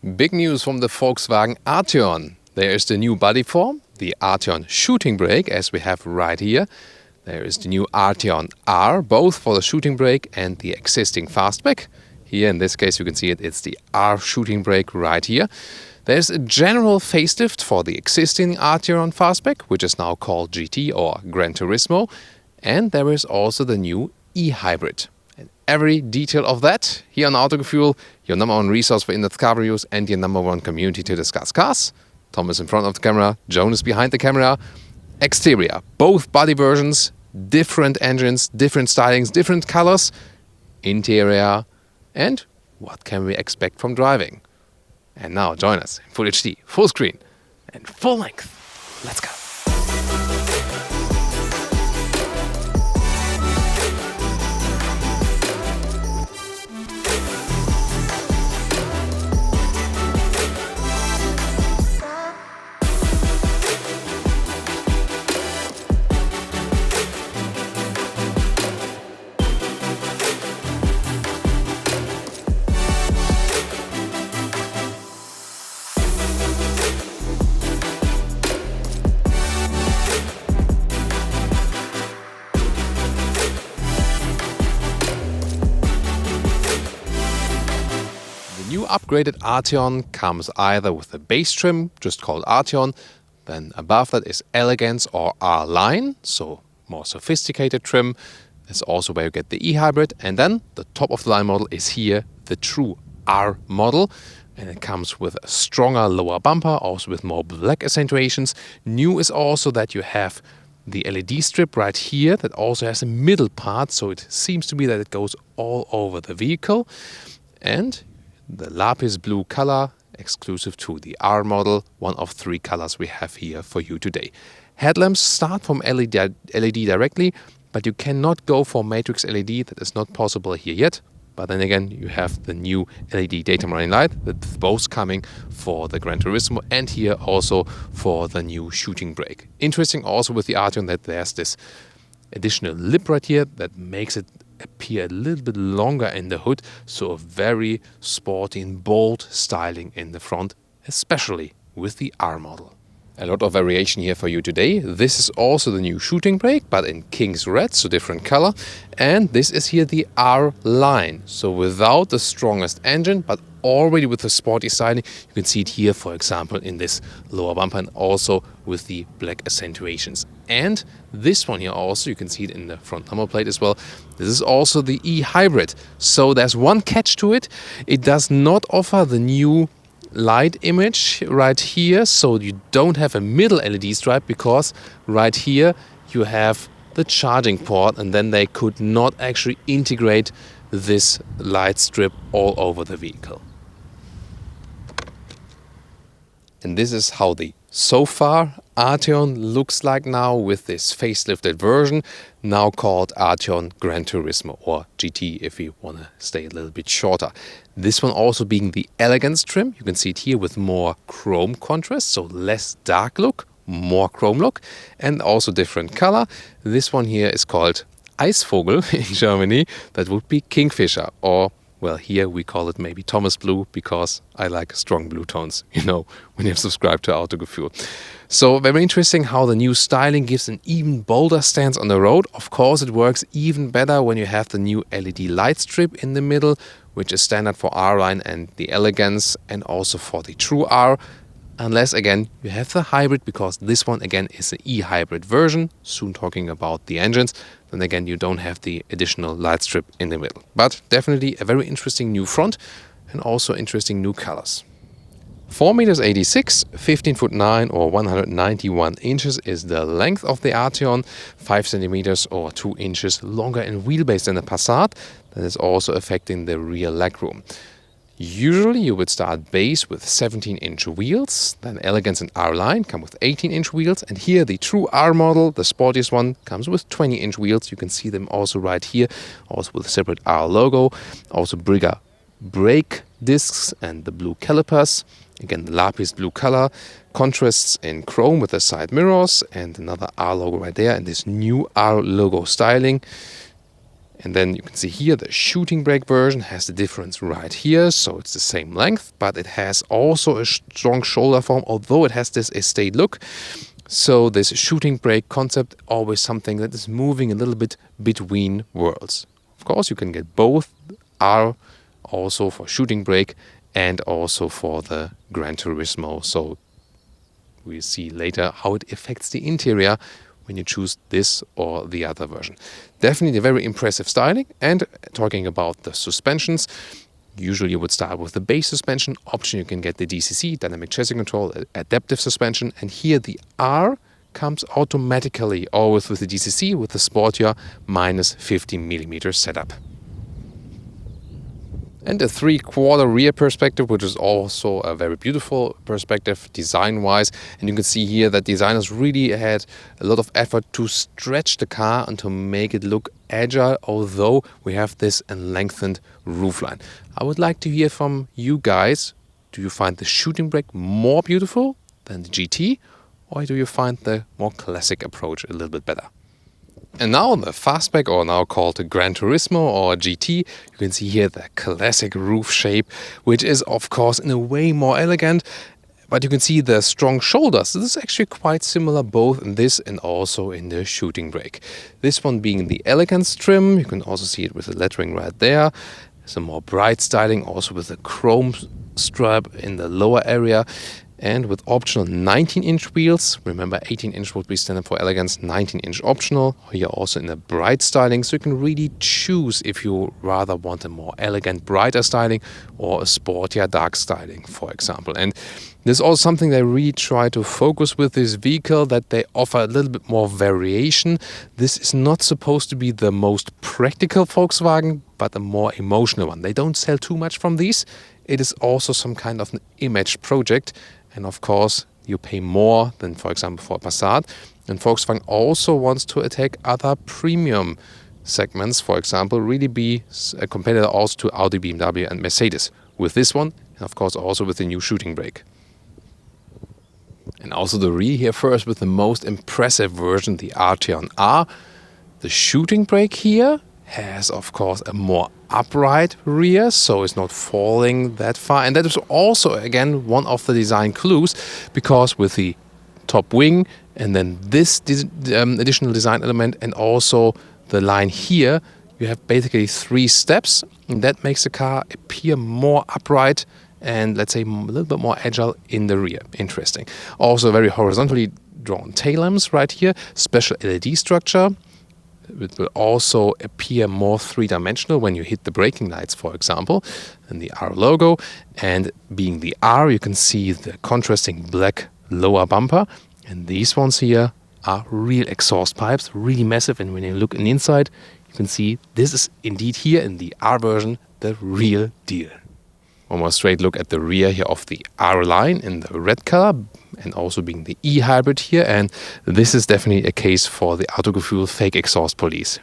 Big news from the Volkswagen Arteon. There is the new body form, the Arteon Shooting Brake, as we have right here. There is the new Arteon R, both for the shooting brake and the existing fastback. Here in this case you can see it's the R shooting brake right here. There's a general facelift for the existing Arteon fastback, which is now called GT or Gran Turismo. And there is also the new e-hybrid. And every detail of that here on Autogefühl, your number one resource for in-depth car reviews and your number one community to discuss cars. Tom is in front of the camera, Joan is behind the camera. Exterior, both body versions, different engines, different stylings, different colors. Interior, and what can we expect from driving? And now join us in Full HD, full screen and full length. Let's go. New upgraded Arteon comes either with the base trim, just called Arteon, then above that is Elegance or R-Line, so more sophisticated trim. That's also where you get the e-hybrid, and then the top of the line model is here, the true R model, and it comes with a stronger lower bumper, also with more black accentuations. New is also that you have the LED strip right here that also has a middle part, so it seems to be that it goes all over the vehicle. And the lapis blue color, exclusive to the R model, one of three colors we have here for you today. Headlamps start from LED directly, but you cannot go for matrix LED. That is not possible here yet. But then again, you have the new LED daytime running light, that's both coming for the Gran Turismo and here also for the new shooting brake. Interesting also with the Arteon that there's this additional lip right here that makes it appear a little bit longer in the hood, so a very sporty and bold styling in the front, especially with the R model. A lot of variation here for you today. This is also the new shooting brake, but in King's Red, so different color. And this is here the R line, so without the strongest engine, but already with the sporty styling. You can see it here, for example, in this lower bumper and also with the black accentuations. And this one here also, you can see it in the front number plate as well. This is also the e-hybrid. So there's one catch to it. It does not offer the new light image right here, so you don't have a middle LED stripe, because right here you have the charging port, and then they could not actually integrate this light strip all over the vehicle. And this is how the so far Arteon looks like now with this facelifted version, now called Arteon Gran Turismo, or GT if you want to stay a little bit shorter. This one also being the Elegance trim. You can see it here with more chrome contrast, so less dark look, more chrome look, and also different color. This one here is called Eisvogel in Germany. That would be Kingfisher, or well, here we call it maybe Thomas Blue, because I like strong blue tones, you know, when you have subscribed to Autogefühl. So very interesting how the new styling gives an even bolder stance on the road. Of course, it works even better when you have the new LED light strip in the middle, which is standard for R-Line and the Elegance, and also for the True R. Unless, again, you have the hybrid, because this one, again, is an e-hybrid version. Soon talking about the engines. Then again, you don't have the additional light strip in the middle. But definitely a very interesting new front and also interesting new colors. 4.86 m, 15'9" or 191 inches is the length of the Arteon, 5 centimeters or 2 inches longer in wheelbase than the Passat. That is also affecting the rear legroom. Usually you would start base with 17-inch wheels, then Elegance and R-Line come with 18-inch wheels, and here the true R model, the sportiest one, comes with 20-inch wheels. You can see them also right here, also with a separate R logo, also bigger brake discs and the blue calipers. Again, the lapis blue color, contrasts in chrome with the side mirrors, and another R logo right there, and this new R logo styling. And then you can see here the Shooting Brake version has the difference right here, so it's the same length, but it has also a strong shoulder form, although it has this estate look. So this Shooting Brake concept, always something that is moving a little bit between worlds. Of course, you can get both R also for Shooting Brake and also for the Gran Turismo. So we'll see later how it affects the interior when you choose this or the other version. Definitely a very impressive styling. And talking about the suspensions, usually you would start with the base suspension option. You can get the DCC, dynamic chassis control, adaptive suspension. And here the R comes automatically, always with the DCC, with the sportier minus 50mm setup. And the 3/4 rear perspective, which is also a very beautiful perspective design-wise. And you can see here that designers really had a lot of effort to stretch the car and to make it look agile, although we have this lengthened roofline. I would like to hear from you guys. Do you find the Shooting Brake more beautiful than the GT? Or do you find the more classic approach a little bit better? And now the Fastback, or now called the Gran Turismo or GT, you can see here the classic roof shape, which is of course in a way more elegant, but you can see the strong shoulders. This is actually quite similar both in this and also in the Shooting Brake. This one being the elegance trim, you can also see it with the lettering right there. Some more bright styling, also with the chrome strap in the lower area. And with optional 19-inch wheels. Remember, 18-inch would be standard for elegance, 19-inch optional. Here also in the bright styling, so you can really choose if you rather want a more elegant, brighter styling or a sportier, dark styling, for example. And this is also something they really try to focus with this vehicle, that they offer a little bit more variation. This is not supposed to be the most practical Volkswagen, but a more emotional one. They don't sell too much from these. It is also some kind of an image project. And of course, you pay more than, for example, for a Passat. And Volkswagen also wants to attack other premium segments, for example, really be a competitor also to Audi, BMW and Mercedes with this one, and of course also with the new Shooting Brake. And also the rear here first with the most impressive version, the Arteon R. The Shooting Brake here has, of course, a more upright rear, so it's not falling that far. And that is also, again, one of the design clues, because with the top wing and then this additional design element and also the line here, you have basically 3 steps, and that makes the car appear more upright and, let's say, a little bit more agile in the rear. Interesting. Also very horizontally drawn tail lamps right here, special LED structure. It will also appear more three-dimensional when you hit the braking lights, for example, and the R logo. And being the R, you can see the contrasting black lower bumper. And these ones here are real exhaust pipes, really massive. And when you look on the inside, you can see this is indeed here in the R version, the real deal. One more straight look at the rear here of the R line in the red color, and also being the E-hybrid here. And this is definitely a case for the Autogefühl fake exhaust police.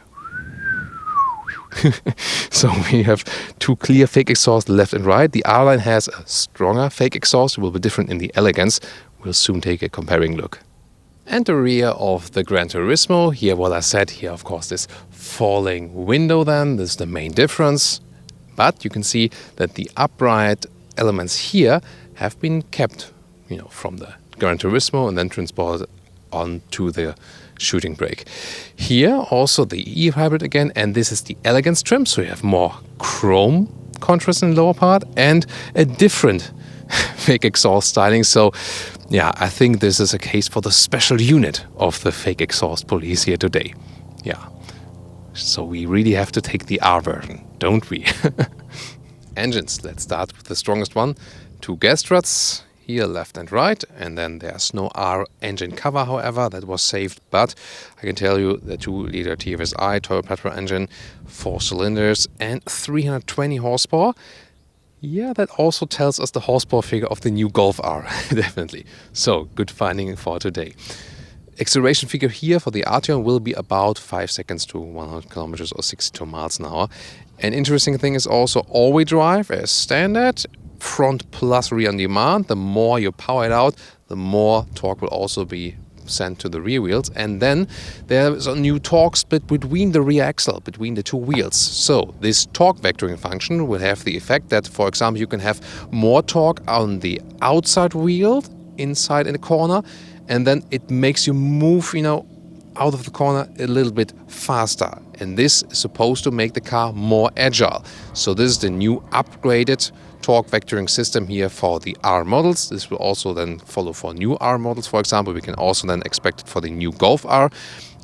So we have 2 clear fake exhausts left and right. The R line has a stronger fake exhaust. It will be different in the elegance. We'll soon take a comparing look. And the rear of the Gran Turismo. Here, what I said here, of course, this falling window then. This is the main difference. But you can see that the upright elements here have been kept, from the Gran Turismo and then transported onto the Shooting Brake. Here also the E-hybrid again, and this is the elegance trim, so you have more chrome contrast in the lower part and a different fake exhaust styling. So yeah, I think this is a case for the special unit of the fake exhaust police here today. Yeah. So we really have to take the R version, don't we? Engines, let's start with the strongest one. 2 gas struts, here left and right, and then there's no R engine cover, however, that was saved, but I can tell you the 2-liter TFSI turbo engine, 4 cylinders and 320 horsepower. Yeah, that also tells us the horsepower figure of the new Golf R, definitely. So, good finding for today. Acceleration figure here for the Arteon will be about 5 seconds to 100 kilometers or 62 miles an hour. An interesting thing is also all-wheel drive as standard, front plus rear on demand. The more you power it out, the more torque will also be sent to the rear wheels. And then there's a new torque split between the rear axle, between the two wheels. So this torque vectoring function will have the effect that, for example, you can have more torque on the outside wheel, inside in the corner, and then it makes you move, out of the corner a little bit faster. And this is supposed to make the car more agile. So this is the new upgraded torque vectoring system here for the R models. This will also then follow for new R models. For example, we can also then expect it for the new Golf R.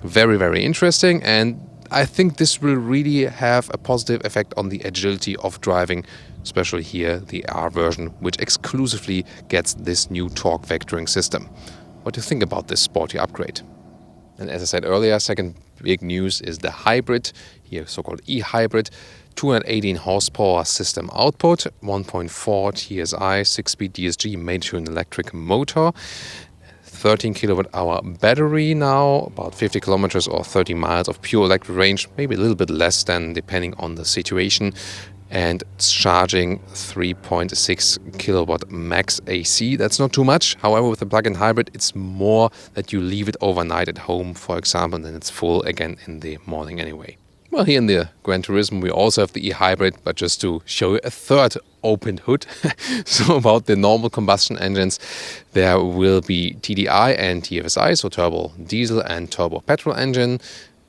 Very, very interesting. And I think this will really have a positive effect on the agility of driving, especially here the R version, which exclusively gets this new torque vectoring system. What do you think about this sporty upgrade? And as I said earlier, second big news is the hybrid, here so-called e-hybrid, 218 horsepower system output, 1.4 TSI, 6-speed DSG made to an electric motor, 13 kilowatt hour battery now, about 50 kilometers or 30 miles of pure electric range, maybe a little bit less than depending on the situation. And it's charging 3.6 kilowatt max AC. That's not too much. However, with the plug-in hybrid, it's more that you leave it overnight at home, for example, and then it's full again in the morning anyway. Well, here in the Gran Turismo, we also have the e-hybrid, but just to show you a third opened hood. So about the normal combustion engines, there will be TDI and TFSI, so turbo diesel and turbo petrol engine,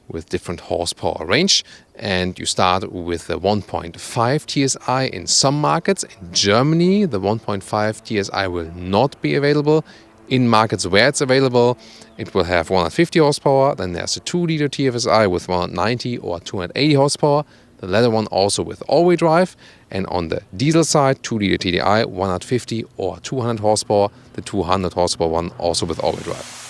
with different horsepower range, and you start with the 1.5 TSI in some markets. In Germany, the 1.5 TSI will not be available. In markets where it's available, it will have 150 horsepower. Then there's a 2-liter TFSI with 190 or 280 horsepower. The latter one also with all-wheel drive. And on the diesel side, 2-liter TDI, 150 or 200 horsepower. The 200 horsepower one also with all-wheel drive.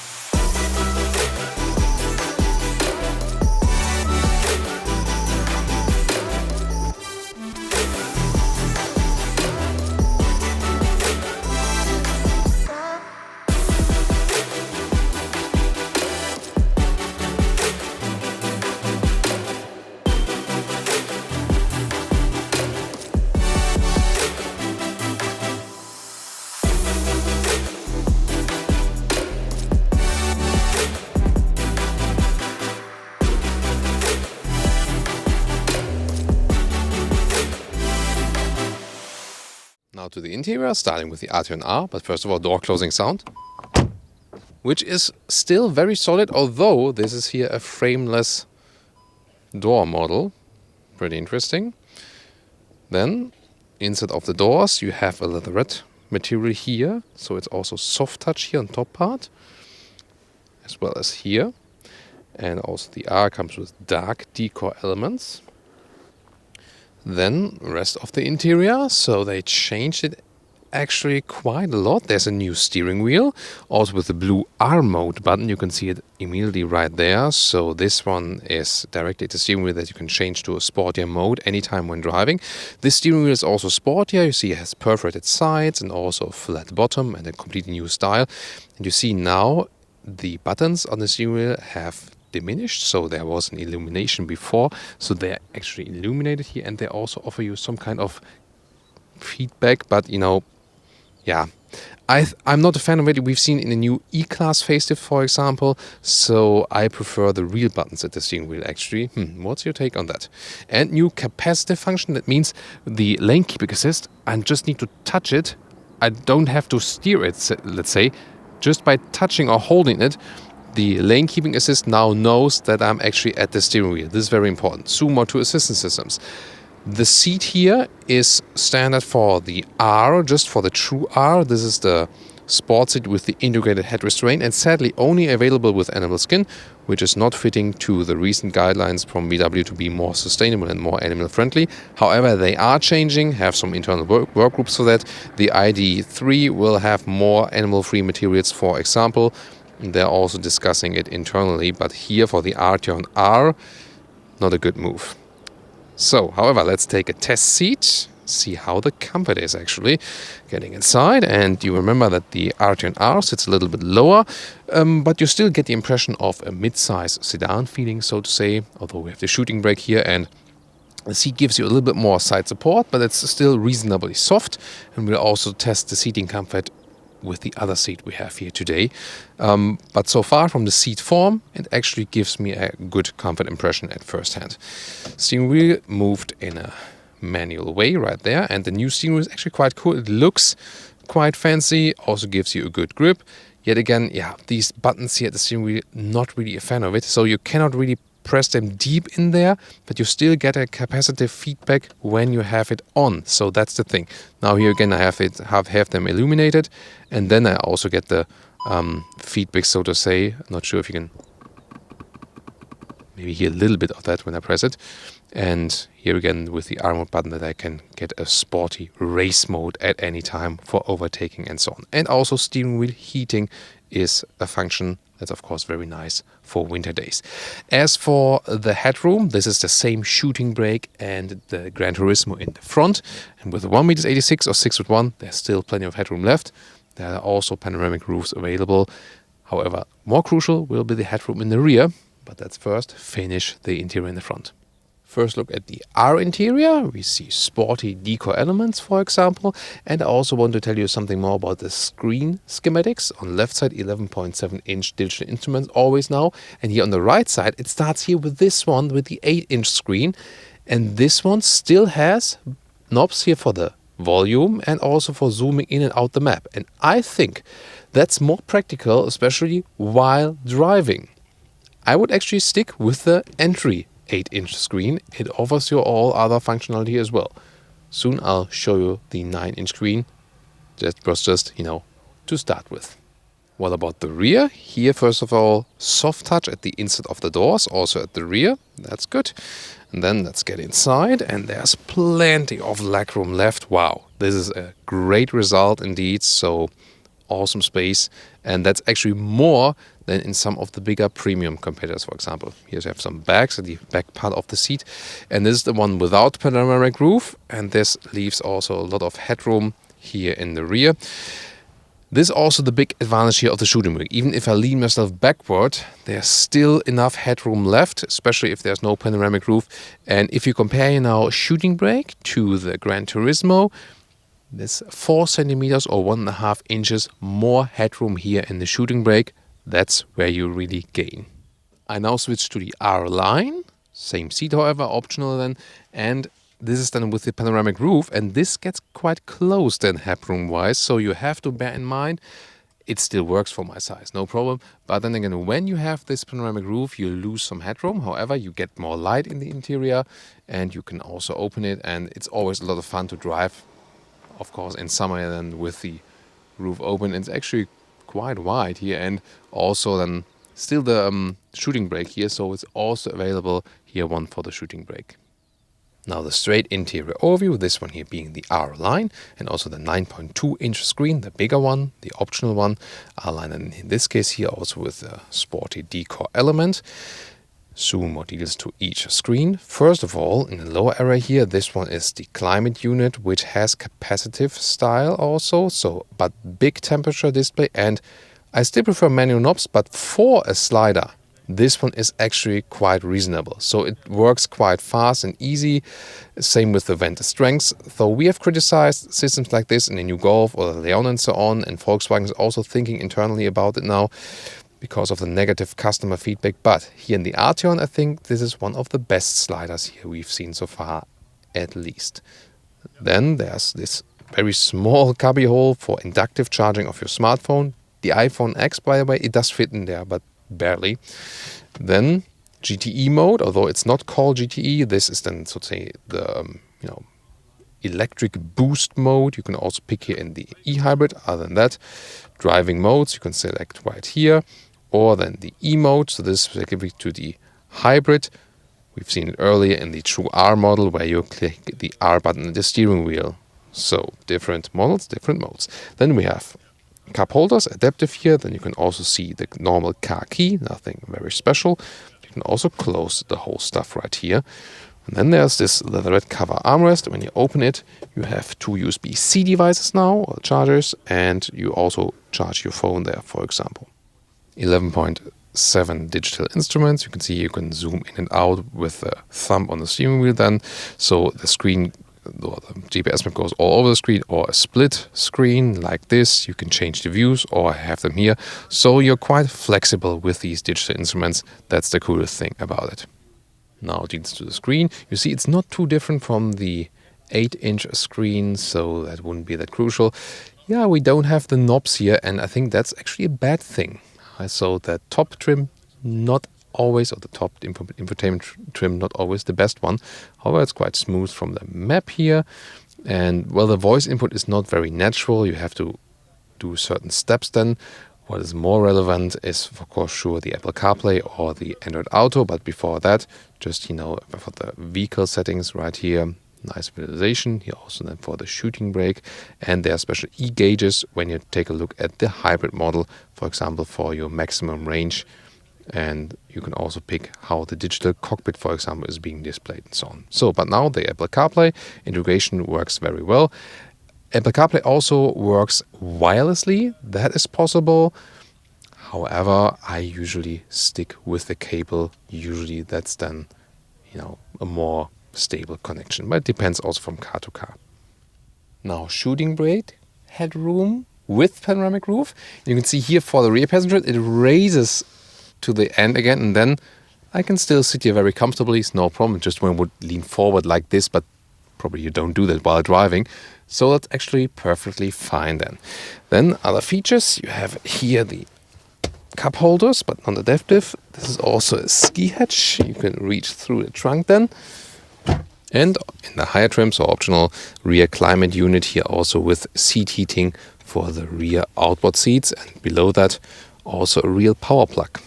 Now to the interior, starting with the Arteon R, but first of all, door closing sound, which is still very solid, although this is here a frameless door model. Pretty interesting. Then, inside of the doors, you have a leatherette material here, so it's also soft touch here on top part, as well as here. And also the R comes with dark decor elements. Then rest of the interior, so they changed it actually quite a lot. There's a new steering wheel, also with the blue R mode button. You can see it immediately right there. So this one is directly the steering wheel that you can change to a sportier mode anytime when driving. This steering wheel is also sportier. You see it has perforated sides and also a flat bottom and a completely new style. And you see now the buttons on the steering wheel have diminished, so there was an illumination before, so they're actually illuminated here, and they also offer you some kind of feedback, but yeah, I'm not a fan of it. We've seen in the new E-Class facelift, for example, so I prefer the real buttons at the steering wheel actually. What's your take on that? And new capacitive function, that means the lane keeping assist, I just need to touch it. I don't have to steer it, let's say, just by touching or holding it. The lane keeping assist now knows that I'm actually at the steering wheel. This is very important. Zoom or to assistance systems. The seat here is standard for the R, just for the true R. This is the sport seat with the integrated head restraint, and sadly only available with animal skin, which is not fitting to the recent guidelines from VW to be more sustainable and more animal friendly. However, they are changing, have some internal work groups for that. The ID3 will have more animal-free materials, for example. They're also discussing it internally, but here for the Arteon R, not a good move. So, however, let's take a test seat, see how the comfort is actually getting inside. And you remember that the Arteon R sits a little bit lower, but you still get the impression of a mid-size sedan feeling, so to say, although we have the shooting brake here, and the seat gives you a little bit more side support, but it's still reasonably soft. And we'll also test the seating comfort with the other seat we have here today. But so far from the seat form, it actually gives me a good comfort impression at first hand. Steering wheel moved in a manual way right there, and the new steering wheel is actually quite cool. It looks quite fancy, also gives you a good grip. Yet again, yeah, these buttons here at the steering wheel, not really a fan of it, so you cannot really press them deep in there, but you still get a capacitive feedback when you have it on. So that's the thing. Now here again I have them illuminated, and then I also get the feedback, so to say. I'm not sure if you can maybe hear a little bit of that when I press it. And here again with the R mode button that I can get a sporty race mode at any time for overtaking and so on. And also steering wheel heating is a function that's of course very nice for winter days. As for the headroom, this is the same shooting brake and the Gran Turismo in the front. And with the 1.86 m or 6'1", there's still plenty of headroom left. There are also panoramic roofs available. However, more crucial will be the headroom in the rear. But let's first finish the interior in the front. First look at the R interior. We see sporty decor elements, for example. And I also want to tell you something more about the screen schematics. On the left side, 11.7-inch digital instruments, always now. And here on the right side, it starts here with this one, with the 8-inch screen. And this one still has knobs here for the volume and also for zooming in and out the map. And I think that's more practical, especially while driving. I would actually stick with the entry 8-inch screen. It offers you all other functionality as well. Soon I'll show you the 9-inch screen. That was just, to start with. What about the rear? Here, first of all, soft touch at the inside of the doors, also at the rear. That's good. And then let's get inside, and there's plenty of legroom left. Wow, this is a great result indeed. So awesome space, and that's actually more than in some of the bigger premium competitors, for example. Here you have some bags at the back part of the seat, and this is the one without panoramic roof, and this leaves also a lot of headroom here in the rear. This is also the big advantage here of the shooting brake. Even if I lean myself backward, there's still enough headroom left, especially if there's no panoramic roof. And if you compare now shooting brake to the Gran Turismo, there's 4 centimeters or 1.5 inches more headroom here in the shooting brake. That's where you really gain. I now switch to the R line. Same seat, however, optional then. And this is done with the panoramic roof. And this gets quite close then headroom-wise. So you have to bear in mind, it still works for my size, no problem. But then again, when you have this panoramic roof, you lose some headroom. However, you get more light in the interior. And you can also open it. And it's always a lot of fun to drive. Of course, in summer then with the roof open. It's actually quite wide here, and also then still the shooting brake here, so it's also available here one for the shooting brake. Now the straight interior overview, this one here being the R line, and also the 9.2-inch screen, the bigger one, the optional one, R line, and in this case here also with a sporty decor element. Soon more details to each screen. First of all, in the lower area here, this one is the climate unit, which has capacitive style also, but big temperature display, and I still prefer manual knobs, but for a slider, this one is actually quite reasonable. So it works quite fast and easy. Same with the vent strength. Though we have criticized systems like this in the new Golf or the Leon and so on, and Volkswagen is also thinking internally about it now, because of the negative customer feedback. But here in the Arteon, I think this is one of the best sliders here we've seen so far, at least. Then there's this very small cubby hole for inductive charging of your smartphone. The iPhone X, by the way, it does fit in there, but barely. Then Gte mode, although it's not called Gte, this is then, so to say, the electric boost mode. You can also pick here in the e-hybrid. Other than that, driving modes, you can select right here. Or then the E mode, so this is specific to the hybrid. We've seen it earlier in the true R model where you click the R button at the steering wheel. So different models, different modes. Then we have cup holders, adaptive here. Then you can also see the normal car key, nothing very special. You can also close the whole stuff right here. And then there's this leatherette cover armrest. When you open it, you have 2 USB-C devices now, or chargers, and you also charge your phone there, for example. 11.7 digital instruments. You can see you can zoom in and out with the thumb on the steering wheel then. So the screen the GPS map goes all over the screen, or a split screen like this. You can change the views or have them here. So you're quite flexible with these digital instruments. That's the coolest thing about it. Now details to the screen. You see it's not too different from the 8-inch screen, so that wouldn't be that crucial. Yeah, we don't have the knobs here, and I think that's actually a bad thing. So the top trim, not always, or the top infotainment trim, not always the best one. However, it's quite smooth from the map here. And well, the voice input is not very natural. You have to do certain steps then. What is more relevant is, of course, sure, the Apple CarPlay or the Android Auto. But before that, just, for the vehicle settings right here, nice visualization here also then for the shooting brake. And there are special e-gauges when you take a look at the hybrid model, for example, for your maximum range. And you can also pick how the digital cockpit, for example, is being displayed and so on. So, but now the Apple CarPlay integration works very well. Apple CarPlay also works wirelessly. That is possible. However, I usually stick with the cable. Usually that's then, a more stable connection. But it depends also from car to car. Now, shooting brake, headroom with panoramic roof. You can see here for the rear passenger, it raises to the end again, and then I can still sit here very comfortably. It's no problem. Just when I would lean forward like this, but probably you don't do that while driving. So that's actually perfectly fine then. Then other features, you have here the cup holders, but not adaptive. This is also a ski hatch. You can reach through the trunk then. And in the higher trim, so optional rear climate unit here also with seat heating for the rear outboard seats. And below that, also a real power plug.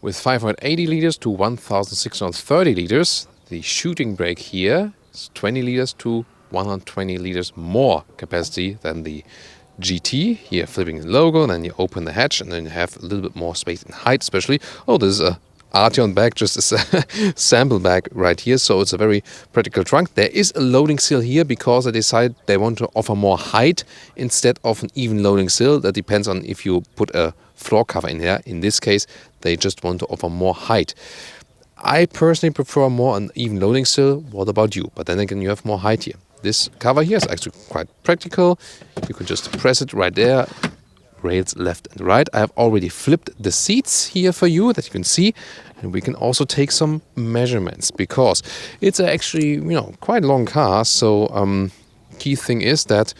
With 580 liters to 1,630 liters, the shooting brake here is 20 liters to 120 liters more capacity than the GT. Here flipping the logo, and then you open the hatch and then you have a little bit more space and height especially. Oh, this is a Arteon bag, just a sample bag right here, so it's a very practical trunk. There is a loading sill here because they decided they want to offer more height instead of an even loading sill. That depends on if you put a floor cover in there. In this case, they just want to offer more height. I personally prefer more an even loading sill. What about you? But then again, you have more height here. This cover here is actually quite practical. You can just press it right there. Rails left and right. I have already flipped the seats here for you that you can see, and we can also take some measurements because it's actually quite a long car. So key thing is that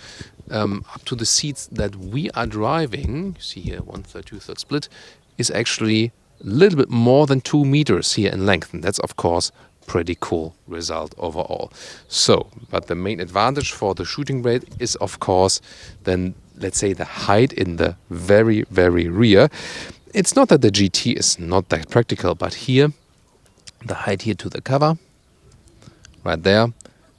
up to the seats that we are driving, you see here 1/3, 2/3 split, is actually a little bit more than 2 meters here in length, and that's of course pretty cool result overall. So, but the main advantage for the shooting brake is of course then, let's say, the height in the very, very rear. It's not that the GT is not that practical, but here, the height here to the cover, right there,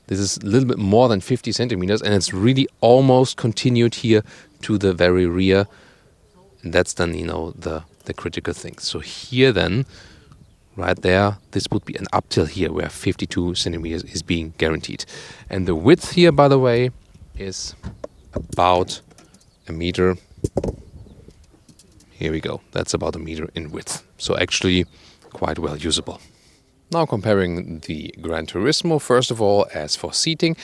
this is a little bit more than 50 centimeters, and it's really almost continued here to the very rear. And that's then, the critical thing. So here then, right there, this would be an up till here where 52 centimeters is being guaranteed. And the width here, by the way, is about a meter. Here we go. That's about a meter in width. So actually quite well usable. Now comparing the Gran Turismo, first of all, as for seating,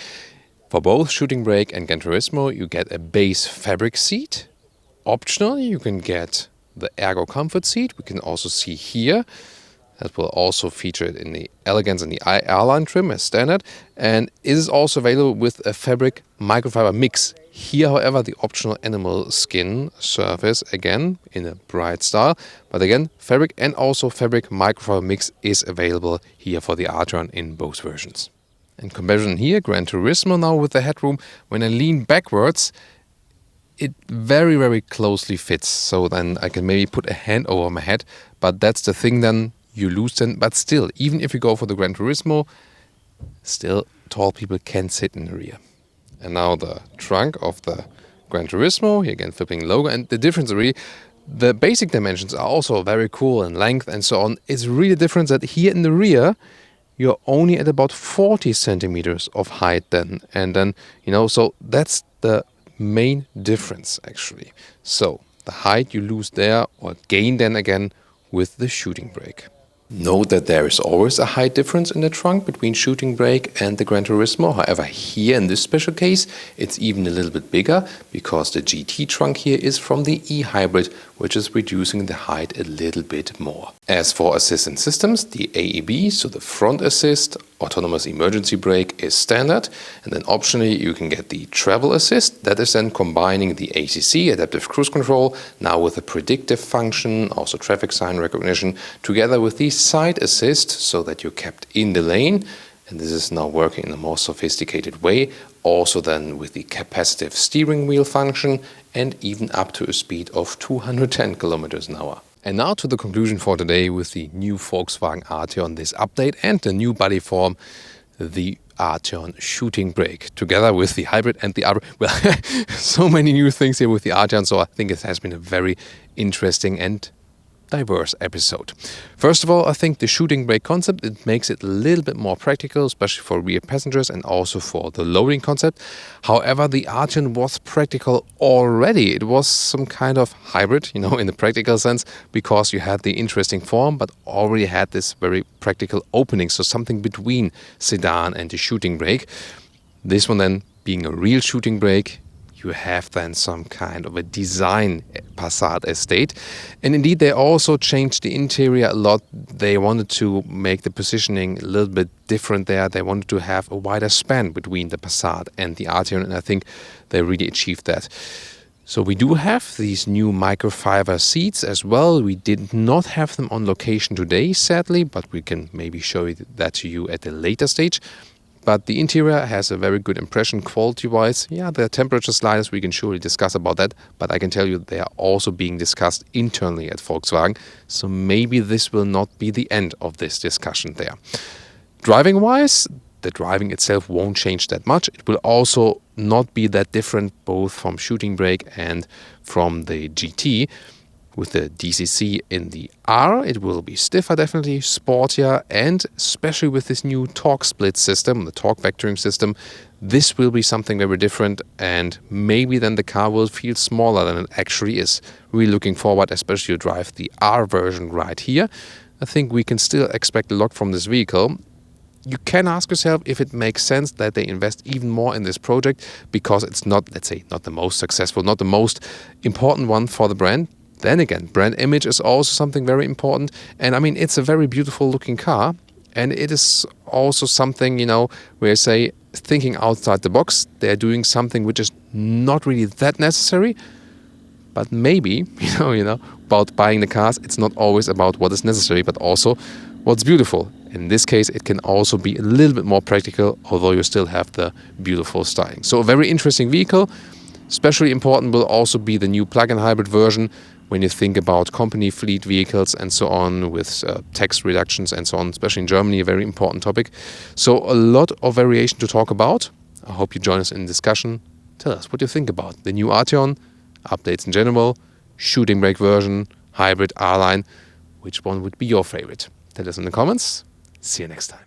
for both shooting brake and Gran Turismo, you get a base fabric seat. Optional, you can get the Ergo Comfort seat. We can also see here. That will also feature it in the Elegance and the R-line trim as standard. And it is also available with a fabric microfiber mix. Here, however, the optional animal skin surface, again, in a bright style. But again, fabric and also fabric microfiber mix is available here for the Arteon in both versions. In comparison here, Gran Turismo now with the headroom, when I lean backwards, it very, very closely fits. So then I can maybe put a hand over my head. But that's the thing then. You lose them, but still, even if you go for the Gran Turismo, still tall people can sit in the rear. And now the trunk of the Gran Turismo, here again flipping logo, and the difference really, the basic dimensions are also very cool in length and so on. It's really different that here in the rear, you're only at about 40 centimeters of height then. And then, so that's the main difference actually. So the height you lose there or gain then again with the shooting brake. Note that there is always a height difference in the trunk between Shooting Brake and the Gran Turismo. However, here in this special case, it's even a little bit bigger because the GT trunk here is from the e-hybrid, which is reducing the height a little bit more. As for assistance systems, the AEB, so the front assist, autonomous emergency brake, is standard, and then optionally you can get the travel assist. That is then combining the ACC, adaptive cruise control, now with a predictive function, also traffic sign recognition, together with the side assist so that you're kept in the lane, and this is now working in a more sophisticated way, also then with the capacitive steering wheel function, and even up to a speed of 210 kilometers an hour. And now to the conclusion for today with the new Volkswagen Arteon, this update and the new body form, the Arteon Shooting Brake, together with the hybrid and the other. Well, so many new things here with the Arteon, so I think it has been a very interesting and diverse episode. First of all, I think the shooting brake concept, it makes it a little bit more practical, especially for rear passengers and also for the loading concept. However, the Arteon was practical already. It was some kind of hybrid, in the practical sense, because you had the interesting form, but already had this very practical opening, so something between sedan and the shooting brake. This one then being a real shooting brake, you have then some kind of a design Passat estate. And indeed, they also changed the interior a lot. They wanted to make the positioning a little bit different there. They wanted to have a wider span between the Passat and the Arteon, and I think they really achieved that. So we do have these new microfiber seats as well. We did not have them on location today, sadly, but we can maybe show that to you at a later stage. But the interior has a very good impression quality-wise. Yeah, the temperature sliders, we can surely discuss about that. But I can tell you they are also being discussed internally at Volkswagen. So maybe this will not be the end of this discussion there. Driving-wise, the driving itself won't change that much. It will also not be that different both from Shooting Brake and from the GT. With the DCC in the R, it will be stiffer definitely, sportier, and especially with this new torque split system, the torque vectoring system, this will be something very different, and maybe then the car will feel smaller than it actually is. Really looking forward, especially to drive the R version right here. I think we can still expect a lot from this vehicle. You can ask yourself if it makes sense that they invest even more in this project, because it's not, let's say, not the most successful, not the most important one for the brand. Then again, brand image is also something very important. And I mean, it's a very beautiful looking car. And it is also something, where I say, thinking outside the box, they're doing something which is not really that necessary. But maybe, about buying the cars, it's not always about what is necessary, but also what's beautiful. In this case, it can also be a little bit more practical, although you still have the beautiful styling. So a very interesting vehicle. Especially important will also be the new plug-in hybrid version when you think about company fleet vehicles and so on, with tax reductions and so on, especially in Germany, a very important topic. So a lot of variation to talk about. I hope you join us in the discussion. Tell us what you think about the new Arteon, updates in general, shooting brake version, hybrid, R-Line. Which one would be your favorite? Tell us in the comments. See you next time.